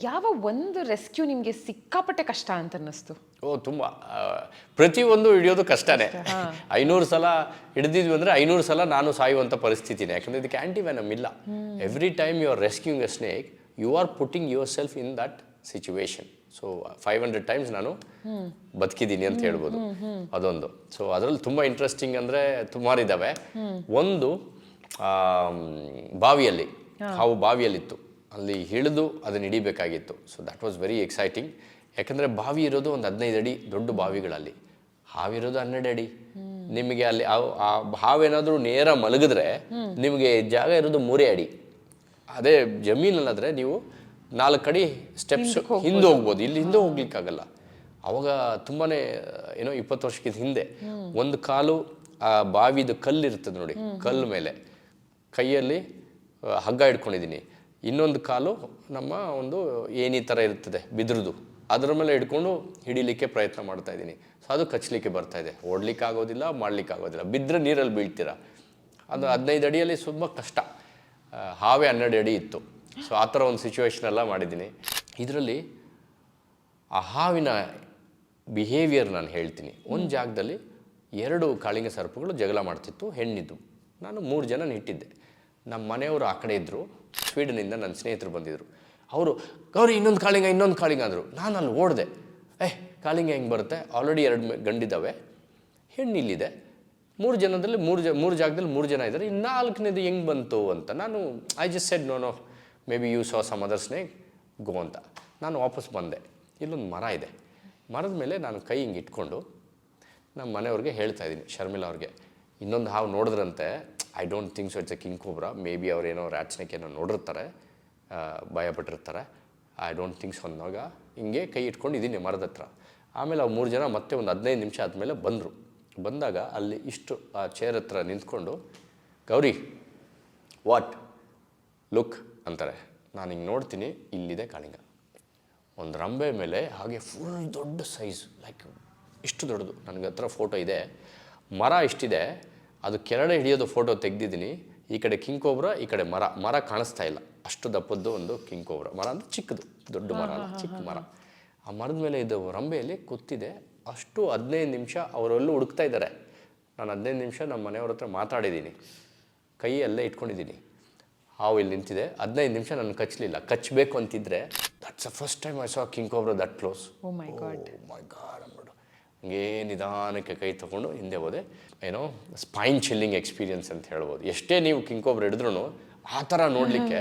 ಯಾವ ಒಂದು ರೆಸ್ಕ್ಯೂ ನಿಮಗೆ ಸಿಕ್ಕಾಪಟ್ಟೆ ಕಷ್ಟ ಅಂತ ಅನ್ನಿಸ್ತು? ತುಂಬ ಪ್ರತಿಯೊಂದು ಹಿಡಿಯೋದು ಕಷ್ಟನೇ. 500 ಸಲ ಹಿಡಿದಿದ್ವಿ ಅಂದರೆ 500 ಸಲ ನಾನು ಸಾಯುವಂಥ ಪರಿಸ್ಥಿತಿನೇ. ಯಾಕಂದರೆ ಇದಕ್ಕೆ ಆ್ಯಂಟಿವೆನಮ್ ಇಲ್ಲ. Every time you are rescuing a snake, you are putting yourself in that situation. So 500 times ನಾನು ಬದುಕಿದ್ದೀನಿ ಅಂತ ಹೇಳ್ಬೋದು. ಅದೊಂದು. ಸೊ ಅದರಲ್ಲಿ ತುಂಬ ಇಂಟ್ರೆಸ್ಟಿಂಗ್ ಅಂದರೆ ಸುಮಾರಿದ್ದಾವೆ. ಒಂದು ಬಾವಿಯಲ್ಲಿ, ಹಾವು ಬಾವಿಯಲ್ಲಿತ್ತು, ಅಲ್ಲಿ ಹಿಡಿದು ಅದನ್ನು ಹಿಡಿಬೇಕಾಗಿತ್ತು. So that was very exciting. ಯಾಕಂದರೆ ಬಾವಿ ಇರೋದು ಒಂದು 15 ಅಡಿ ದೊಡ್ಡ ಬಾವಿಗಳಲ್ಲಿ, ಹಾವಿರೋದು 12 ಅಡಿ. ನಿಮಗೆ ಅಲ್ಲಿ ಆ ಹಾವೇನಾದರೂ ನೇರ ಮಲಗಿದ್ರೆ ನಿಮಗೆ ಜಾಗ ಇರೋದು 3 ಅಡಿ. ಅದೇ ಜಮೀನಲ್ಲಾದರೆ ನೀವು 4 ಅಡಿ ಸ್ಟೆಪ್ಸ್ ಹಿಂದೆ ಹೋಗ್ಬೋದು, ಇಲ್ಲಿ ಹಿಂದೆ ಹೋಗ್ಲಿಕ್ಕಾಗಲ್ಲ. ಅವಾಗ ತುಂಬಾ 20 ವರ್ಷಕ್ಕಿಂತ ಹಿಂದೆ ಒಂದು ಕಾಲು ಆ ಬಾವಿದು ಕಲ್ಲಿರ್ತದೆ ನೋಡಿ, ಕಲ್ಲು ಮೇಲೆ ಕೈಯಲ್ಲಿ ಹಗ್ಗ ಹಿಡ್ಕೊಂಡಿದ್ದೀನಿ, ಇನ್ನೊಂದು ಕಾಲು ನಮ್ಮ ಒಂದು ಏನಿ ಥರ ಇರ್ತದೆ ಬಿದ್ರದು, ಅದರ ಮೇಲೆ ಹಿಡ್ಕೊಂಡು ಹಿಡಿಲಿಕ್ಕೆ ಪ್ರಯತ್ನ ಮಾಡ್ತಾ ಇದ್ದೀನಿ. ಸೊ ಅದು ಕಚ್ಚಲಿಕ್ಕೆ ಬರ್ತಾಯಿದೆ, ಓಡ್ಲಿಕ್ಕೆ ಆಗೋದಿಲ್ಲ, ಮಾಡ್ಲಿಕ್ಕೆ ಆಗೋದಿಲ್ಲ. ಬಿದ್ದರೆ ನೀರಲ್ಲಿ ಬೀಳ್ತೀರ. ಅದು 15 ಅಡಿಯಲ್ಲಿ ತುಂಬ ಕಷ್ಟ. ಹಾವೇ 12 ಅಡಿ ಇತ್ತು. ಸೊ ಆ ಥರ ಒಂದು ಸಿಚುವೇಶನ್ ಎಲ್ಲ ಮಾಡಿದ್ದೀನಿ. ಇದರಲ್ಲಿ ಆ ಹಾವಿನ ಬಿಹೇವಿಯರ್ ನಾನು ಹೇಳ್ತೀನಿ. ಒಂದು ಜಾಗದಲ್ಲಿ 2 ಕಾಳಿಂಗ ಸರ್ಪಗಳು ಜಗಳ ಮಾಡ್ತಿತ್ತು, ಹೆಣ್ಣಿದ್ದು. ನಾನು 3 ಜನನ ಇಟ್ಟಿದ್ದೆ. ನಮ್ಮ ಮನೆಯವರು ಆ ಕಡೆ ಇದ್ದರು, ಸ್ವೀಡನಿಂದ ನನ್ನ ಸ್ನೇಹಿತರು ಬಂದಿದ್ದರು. ಅವರು ಗೌರಿ ಇನ್ನೊಂದು ಕಾಳಿಂಗ ಅಂದರು. ನಾನು ಅಲ್ಲಿ ಓಡಿದೆ. ಕಾಳಿಂಗ ಹೆಂಗೆ ಬರುತ್ತೆ, ಆಲ್ರೆಡಿ 2 ಗಂಡಿದ್ದಾವೆ, ಹೆಣ್ಣು ಇಲ್ಲಿದೆ, 3 ಜನದಲ್ಲಿ 3 ಜಾಗದಲ್ಲಿ 3 ಜನ ಇದ್ದಾರೆ, ಇನ್ನು 4ನೇದು ಹೆಂಗೆ ಬಂತು ಅಂತ ನಾನು I just said no maybe you saw some other snake go ಅಂತ. ನಾನು ವಾಪಸ್ ಬಂದೆ. ಇಲ್ಲೊಂದು ಮರ ಇದೆ, ಮರದ ಮೇಲೆ ನಾನು ಕೈ ಹಿಂಗೆ ಇಟ್ಕೊಂಡು ನಮ್ಮ ಮನೆಯವ್ರಿಗೆ ಹೇಳ್ತಾ ಇದ್ದೀನಿ, ಶರ್ಮಿಳಾ ಅವ್ರಿಗೆ, ಇನ್ನೊಂದು ಹಾವು ನೋಡಿದ್ರಂತೆ, I don't think so it's a king cobra, maybe ಅವರೇನೋ ರ್ಯಾಟ್ ಸ್ನೇಕ್ ಏನೋ ನೋಡಿರ್ತಾರೆ, ಭಯಪಟ್ಟಿರ್ತಾರೆ, ಐ ಡೋಂಟ್ ಥಿಂಕ್ ಸೊ ಅಂದಾಗ ಹಿಂಗೆ ಕೈ ಇಟ್ಕೊಂಡಿದ್ದೀನಿ ಮರದ ಹತ್ರ. ಆಮೇಲೆ ಅವ್ರು 3 ಜನ ಮತ್ತೆ ಒಂದು 15 ನಿಮಿಷ ಆದಮೇಲೆ ಬಂದರು. ಬಂದಾಗ ಅಲ್ಲಿ ಇಷ್ಟು ಆ ಚೇರ್ ಹತ್ರ ನಿಂತ್ಕೊಂಡು, ಗೌರಿ ವಾಟ್ ಲುಕ್ ಅಂತಾರೆ. ನಾನು ಹಿಂಗೆ ನೋಡ್ತೀನಿ, ಇಲ್ಲಿದೆ ಕಾಳಿಂಗ, ಒಂದು ರಂಬೆ ಮೇಲೆ ಹಾಗೆ ಫುಲ್ ದೊಡ್ಡ ಸೈಜ್, ಲೈಕ್ ಇಷ್ಟು ದೊಡ್ಡದು. ನನಗೆ ಹತ್ರ ಫೋಟೋ ಇದೆ, ಮರ ಇಷ್ಟಿದೆ, ಅದು ಕೆಳಗಡೆ ಹಿಡಿಯೋದು ಫೋಟೋ ತೆಗೆದಿದ್ದೀನಿ. ಈ ಕಡೆ ಕಿಂಗ್ ಕೋಬ್ರಾ, ಈ ಕಡೆ ಮರ ಕಾಣಿಸ್ತಾ ಇಲ್ಲ, ಅಷ್ಟು ದಪ್ಪದ್ದು ಒಂದು ಕಿಂಗ್ ಕೋಬ್ರಾ. ಮರ ಅಂದರೆ ಚಿಕ್ಕದು, ದೊಡ್ಡ ಮರ ಅಲ್ಲ, ಚಿಕ್ಕ ಮರ. ಆ ಮರದ ಮೇಲೆ ಇದು ರಂಬೆಯಲ್ಲಿ ಕೂತಿದೆ. ಅಷ್ಟು 15 ನಿಮಿಷ ಅವರೆಲ್ಲೂ ಹುಡುಕ್ತಾ ಇದ್ದಾರೆ. ನಾನು 15 ನಿಮಿಷ ನಮ್ಮ ಮನೆಯವ್ರ ಹತ್ರ ಮಾತಾಡಿದ್ದೀನಿ, ಕೈ ಅಲ್ಲೇ ಇಟ್ಕೊಂಡಿದ್ದೀನಿ. ಹಾವು ಇಲ್ಲಿ ನಿಂತಿದೆ. 15 ನಿಮಿಷ ನನ್ನ ಕಚ್ಚಲಿಲ್ಲ. ಕಚ್ಚಬೇಕು ಅಂತಿದ್ರೆ that's the first time I saw king cobra that close. Oh my god ಅಂದ್ಬಿಟ್ಟು ಹಂಗೇ ನಿಧಾನಕ್ಕೆ ಕೈ ತೊಗೊಂಡು ಹಿಂದೆ ಹೋದೆ. ಏನೋ ಸ್ಪೈನ್ ಚಿಲ್ಲಿಂಗ್ ಎಕ್ಸ್ಪೀರಿಯನ್ಸ್ ಅಂತ ಹೇಳ್ಬೋದು. ಎಷ್ಟೇ ನೀವು ಕಿಂಗ್ ಕೋಬ್ರಾ ಹಿಡಿದ್ರೂ ಆ ಥರ ನೋಡಲಿಕ್ಕೆ